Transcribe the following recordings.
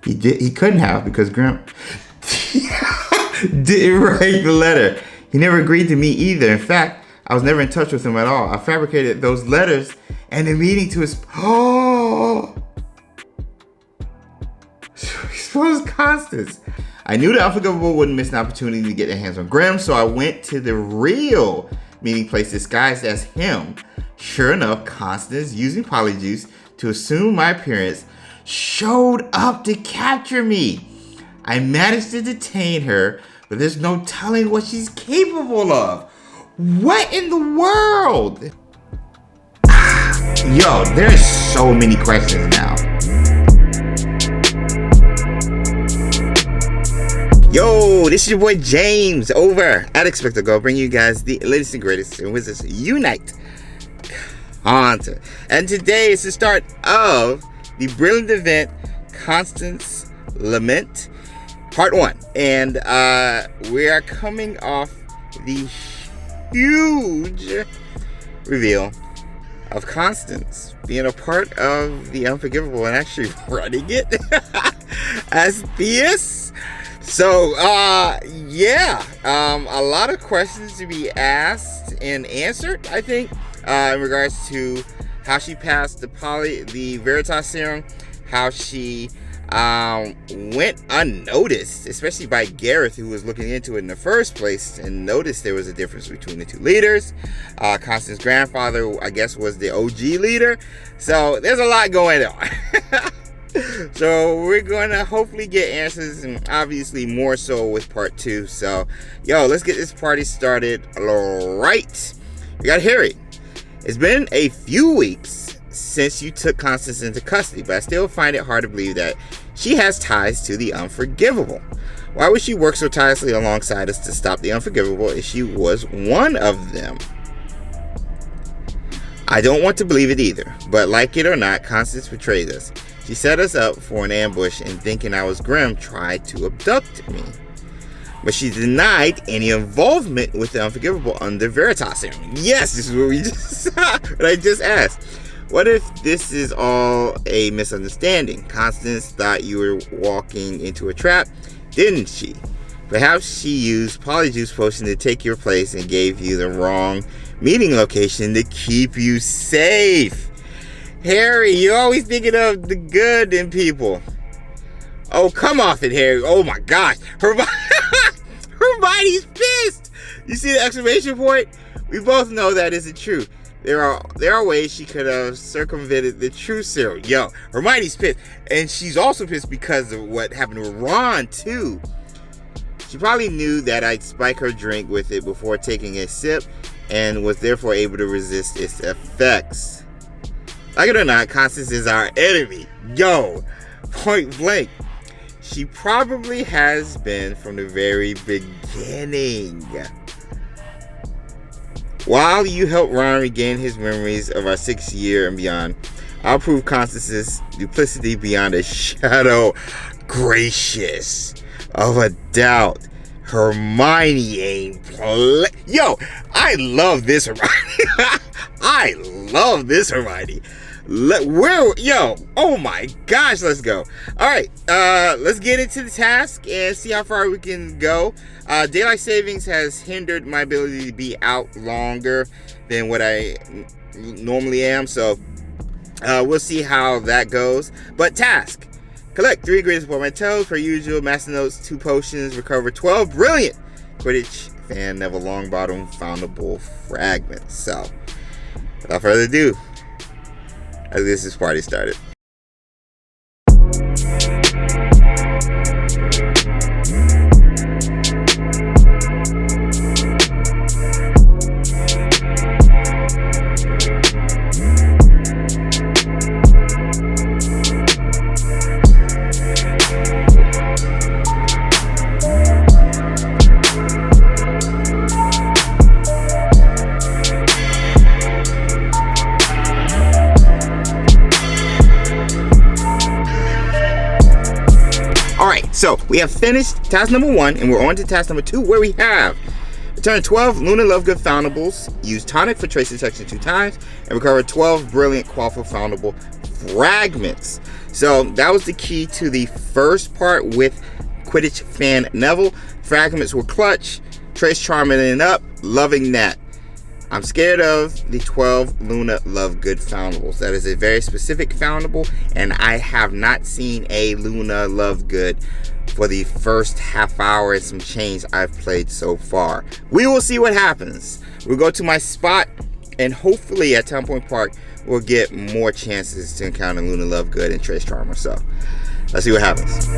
He couldn't have because Grim didn't write the letter. He never agreed to meet either. In fact, I was never in touch with him at all. I fabricated those letters and the meeting to expose Constance. I knew the Unforgivable wouldn't miss an opportunity to get their hands on Grim, so I went to the real meeting place disguised as him. Sure enough, Constance, using Polyjuice to assume my appearance, showed up to capture me. I managed to detain her, but there's no telling what she's capable of. What in the world? Yo, there's so many questions now. Yo, this is your boy James over at XpectoGO, bringing you guys the latest and greatest in Wizards Unite content. And today is the start of the brilliant event, Constance Lament, Part 1. And we are coming off the huge reveal of Constance being a part of the Unforgivable and actually running it as Theus. So, yeah, a lot of questions to be asked and answered, I think, in regards to how she passed the Veritas serum, how she went unnoticed, especially by Gareth, who was looking into it in the first place and noticed there was a difference between the two leaders. Constance's grandfather, I guess, was the OG leader. So there's a lot going on. So we're going to hopefully get answers, and obviously more so with part 2. So, yo, let's get this party started. All right. We got Harry. It's been a few weeks since you took Constance into custody, but I still find it hard to believe that she has ties to the Unforgivable. Why would she work so tirelessly alongside us to stop the Unforgivable if she was one of them? I don't want to believe it either, but like it or not, Constance betrayed us. She set us up for an ambush and, thinking I was Grim, tried to abduct me. But she denied any involvement with the Unforgivable under Veritas serum. Yes, this is what I just asked. What if this is all a misunderstanding? Constance thought you were walking into a trap, didn't she? Perhaps she used Polyjuice Potion to take your place and gave you the wrong meeting location to keep you safe. Harry, you're always thinking of the good in people. Oh, come off it, Harry. Oh my gosh. Hermione's pissed. You see the exclamation point? We both know that isn't true. There are ways she could have circumvented the true serum. Yo, Hermione's pissed. And she's also pissed because of what happened with Ron, too. She probably knew that I'd spike her drink with it before taking a sip and was therefore able to resist its effects. Like it or not, Constance is our enemy. Yo, point blank. She probably has been from the very beginning. While you help Ron regain his memories of our 6th year and beyond, I'll prove Constance's duplicity beyond a shadow gracious of a doubt. Hermione ain't Yo, I love this Hermione. I love this Hermione. Yo, oh my gosh, let's go. All right, let's get into the task and see how far we can go. Daylight savings has hindered my ability to be out longer than what I normally am, so we'll see how that goes. But task: collect 3 ingredients for my toes per usual. Master notes: 2 potions. Recover 12 brilliant Quidditch fan Neville Longbottom foundable fragments. So, without further ado, let's get this party started. So we have finished task number 1, and we're on to task number 2, where we have return 12 Luna Lovegood foundables, use tonic for trace detection 2 times, and recover 12 brilliant Quaffle foundable fragments. So that was the key to the first part with Quidditch fan Neville. Fragments were clutch. Trace charming it up. Loving that. I'm scared of the 12 Luna Lovegood foundables. That is a very specific foundable, and I have not seen a Luna Lovegood for the first half hour and some change I've played so far. We will see what happens. We'll go to my spot, and hopefully at Town Point Park, we'll get more chances to encounter Luna Lovegood and Trace Charmer. So, let's see what happens.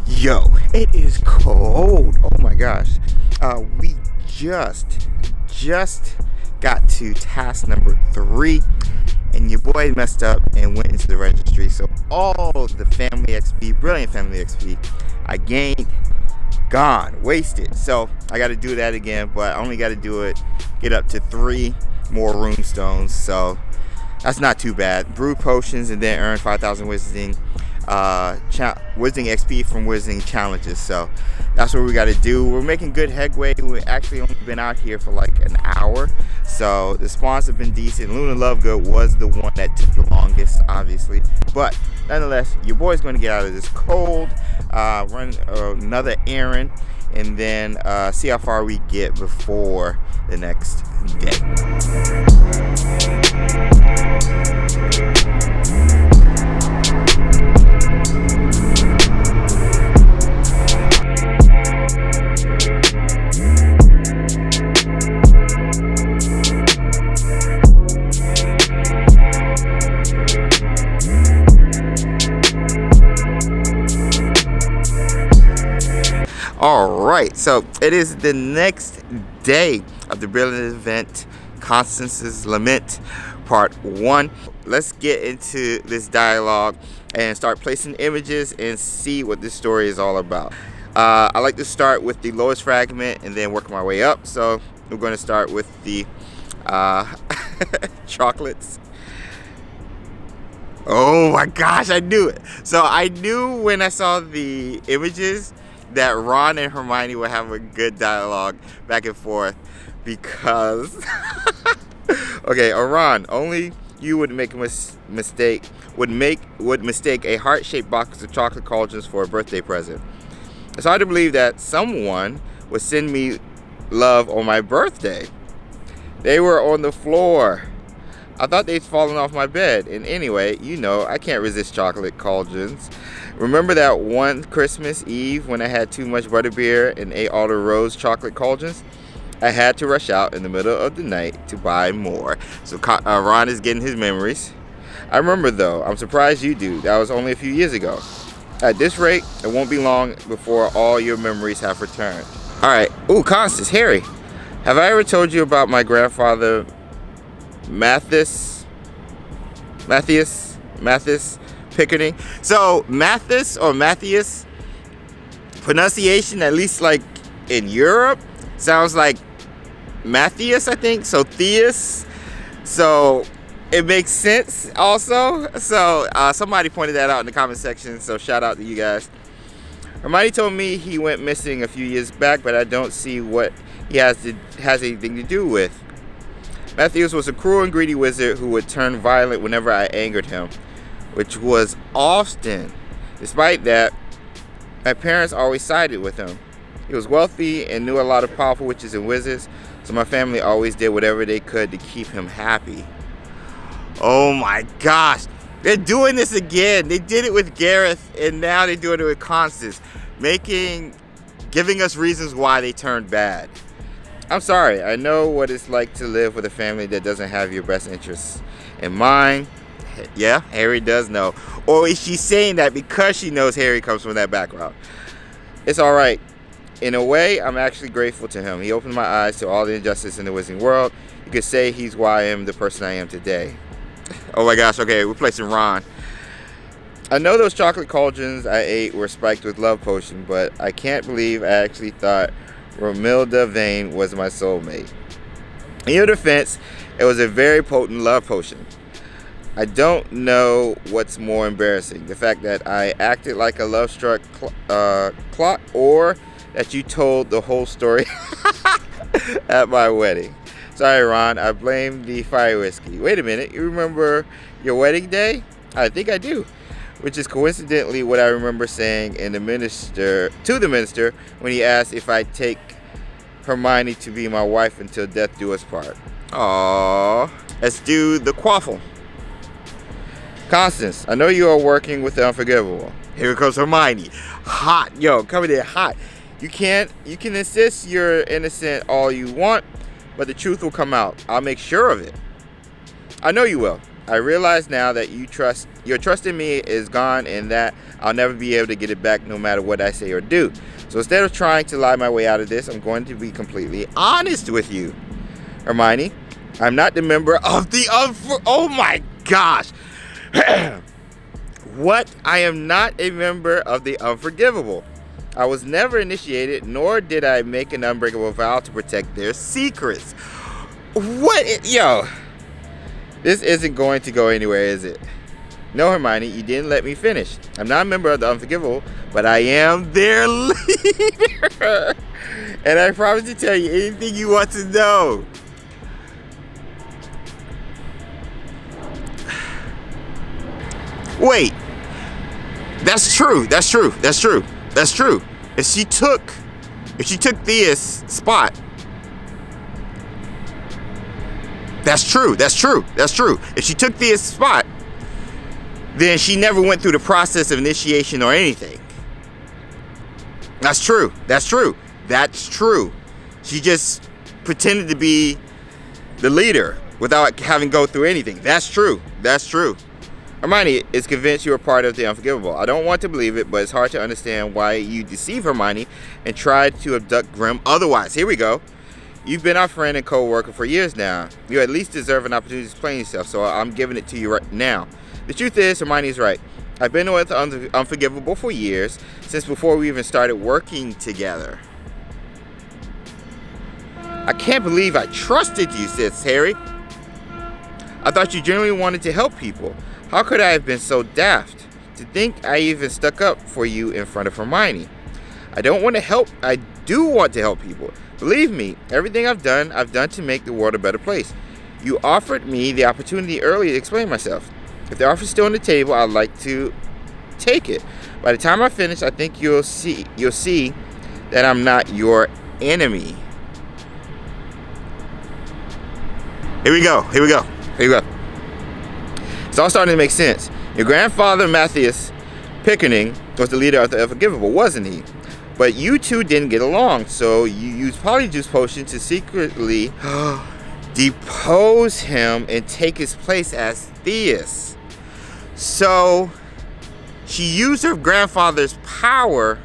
Yo, it is cold. Oh my gosh. We just got to task number 3, and your boy messed up and went into the registry. So all the family XP, brilliant family XP I gained, gone, wasted. So I got to do that again, but I only got to do it, get up to 3 more runestones. So that's not too bad. Brew potions and then earn 5,000 wizarding XP from wizarding challenges. So that's what we got to do. We're making good headway. We've actually only been out here for like an hour, so the spawns have been decent. Luna Lovegood was the one that took the longest, obviously, but nonetheless, your boy's going to get out of this cold, run another errand, and then see how far we get before the next day. Alright, so it is the next day of the brilliant event, Constance's Lament, part 1. Let's get into this dialogue and start placing images and see what this story is all about. I like to start with the lowest fragment and then work my way up. So we're going to start with the chocolates. Oh my gosh, I knew it. So I knew when I saw the images that Ron and Hermione would have a good dialogue back and forth, because okay, Ron, only you would make a mistake would mistake a heart-shaped box of chocolate cauldrons for a birthday present. It's hard to believe that someone would send me love on my birthday. They were on the floor. I thought they'd fallen off my bed. And anyway, you know, I can't resist chocolate cauldrons. Remember that one Christmas Eve when I had too much butterbeer and ate all the rose chocolate cauldrons? I had to rush out in the middle of the night to buy more. So Ron is getting his memories. I remember though. I'm surprised you do. That was only a few years ago. At this rate, it won't be long before all your memories have returned. Alright. Ooh, Constance, Harry. Have I ever told you about my grandfather Matthias Pickering? So Matthias or Matthias pronunciation, at least like in Europe, sounds like Matthias, I think. So Theus. So it makes sense also. So somebody pointed that out in the comment section, so shout out to you guys. Hermione told me he went missing a few years back, but I don't see what he has anything to do with. Matthias was a cruel and greedy wizard who would turn violent whenever I angered him, which was often. Despite that, my parents always sided with him. He was wealthy and knew a lot of powerful witches and wizards, so my family always did whatever they could to keep him happy. Oh my gosh, they're doing this again. They did it with Gareth, and now they're doing it with Constance, giving us reasons why they turned bad. I'm sorry, I know what it's like to live with a family that doesn't have your best interests And mine, yeah, Harry does know. Or is she saying that because she knows Harry comes from that background? It's alright. In a way, I'm actually grateful to him. He opened my eyes to all the injustice in the wizarding world. You could say he's why I am the person I am today. Oh my gosh, okay, we're placing Ron. I know those chocolate cauldrons I ate were spiked with love potion, but I can't believe I actually thought Romilda Vane was my soulmate. In your defense, it was a very potent love potion. I don't know what's more embarrassing, the fact that I acted like a love-struck clock, or that you told the whole story at my wedding. Sorry, Ron, I blame the fire whiskey. Wait a minute, you remember your wedding day? I think I do, which is coincidentally what I remember saying to the minister when he asked if I'd take Hermione to be my wife until death do us part. Aww. Let's do the quaffle. Constance, I know you are working with the unforgivable. Here comes Hermione. Hot. Yo, coming in hot. You can insist you're innocent all you want, but the truth will come out. I'll make sure of it. I know you will. I realize now that your trust in me is gone and that I'll never be able to get it back no matter what I say or do. So instead of trying to lie my way out of this, I'm going to be completely honest with you. Hermione, I'm not the member of the oh my gosh. What? I am not a member of the unforgivable. I was never initiated, nor did I make an unbreakable vow to protect their secrets. What? Yo, this isn't going to go anywhere, is it? No, Hermione, you didn't let me finish. I'm not a member of the unforgivable, but I am their leader. And I promise to tell you anything you want to know. Wait, that's true. If she took Thea's spot, that's true. If she took Thea's spot, then she never went through the process of initiation or anything. That's true. She just pretended to be the leader without having go through anything. That's true. Hermione is convinced you are part of the unforgivable. I don't want to believe it, but it's hard to understand why you deceive Hermione and try to abduct Grim otherwise. Here we go. You've been our friend and co-worker for years now. You at least deserve an opportunity to explain yourself, so I'm giving it to you right now. The truth is, Hermione is right. I've been with the unforgivable for years, since before we even started working together. I can't believe I trusted you, says Harry. I thought you genuinely wanted to help people. How could I have been so daft to think I even stuck up for you in front of Hermione? I don't want to help. I do want to help people. Believe me, everything I've done to make the world a better place. You offered me the opportunity earlier to explain myself. If the offer's still on the table, I'd like to take it. By the time I finish, I think you'll see that I'm not your enemy. Here we go. It's all starting to make sense. Your grandfather, Matthias Pickering, was the leader of the Unforgivable, wasn't he? But you two didn't get along, so you used Polyjuice Potion to secretly depose him and take his place as Theus. So she used her grandfather's power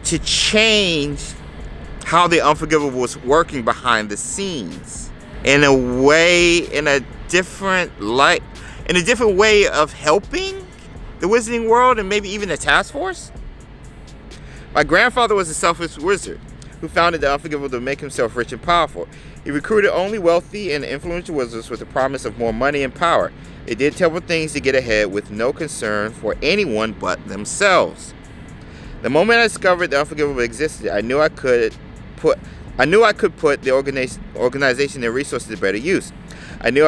to change how the Unforgivable was working behind the scenes in a different way of helping the wizarding world and maybe even the task force. My grandfather was a selfish wizard who founded the Unforgivable to make himself rich and powerful. He recruited only wealthy and influential wizards with the promise of more money and power. They did terrible things to get ahead with no concern for anyone but themselves. The moment I discovered the Unforgivable existed, I knew I could put the organization and resources to better use. I knew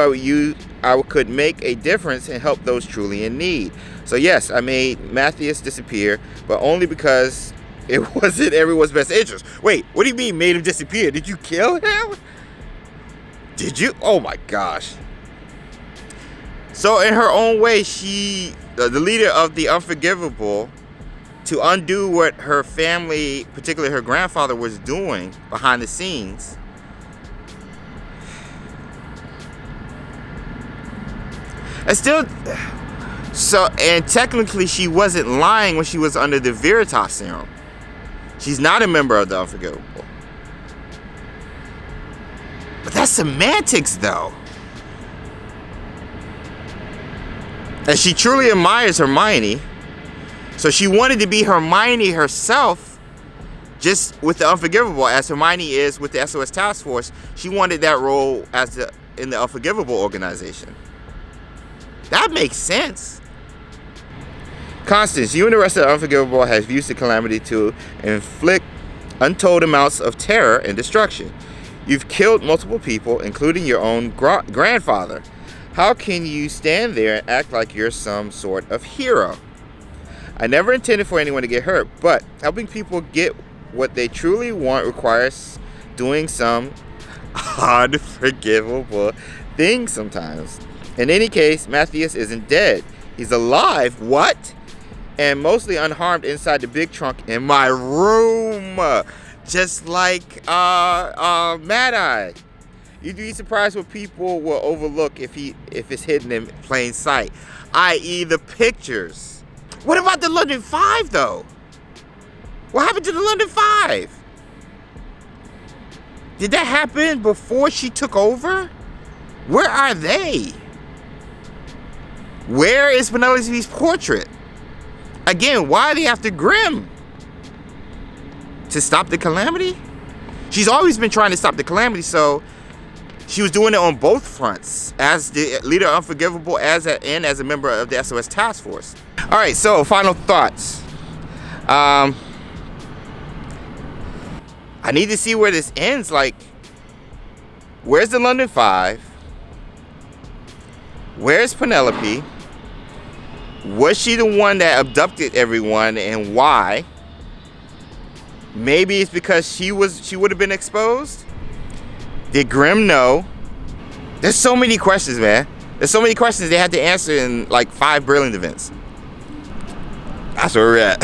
I could make a difference and help those truly in need. So yes, I made Matthias disappear, but only because it wasn't everyone's best interest. Wait, what do you mean made him disappear? Did you kill him? Did you? Oh my gosh. So in her own way, she, the leader of the Unforgivable, to undo what her family, particularly her grandfather, was doing behind the scenes, I still. So, and technically she wasn't lying when she was under the Veritas serum. She's not a member of the Unforgivable. But that's semantics, though. And she truly admires Hermione. So she wanted to be Hermione herself, just with the Unforgivable, as Hermione is with the SOS Task Force. She wanted that role in the Unforgivable organization. That makes sense. Constance, you and the rest of the Unforgivable have used the Calamity to inflict untold amounts of terror and destruction. You've killed multiple people, including your own grandfather. How can you stand there and act like you're some sort of hero? I never intended for anyone to get hurt, but helping people get what they truly want requires doing some unforgivable things sometimes. In any case, Matthias isn't dead. He's alive. What? And mostly unharmed inside the big trunk in my room. Just like Mad Eye. You'd be surprised what people will overlook if it's hidden in plain sight, i.e. the pictures. What about the London 5 though? What happened to the London 5? Did that happen before she took over? Where are they? Where is Penelope's portrait? Again, why are they after Grimm? To stop the Calamity? She's always been trying to stop the Calamity, so she was doing it on both fronts, as the leader of Unforgivable and as a member of the SOS Task Force. All right, so final thoughts. I need to see where this ends. Like, where's the London 5? Where's Penelope? Was she the one that abducted everyone, and why? Maybe it's because she would have been exposed. Did Grimm know? There's so many questions, man. There's so many questions they had to answer in like 5 Brilliant events. That's where we're at.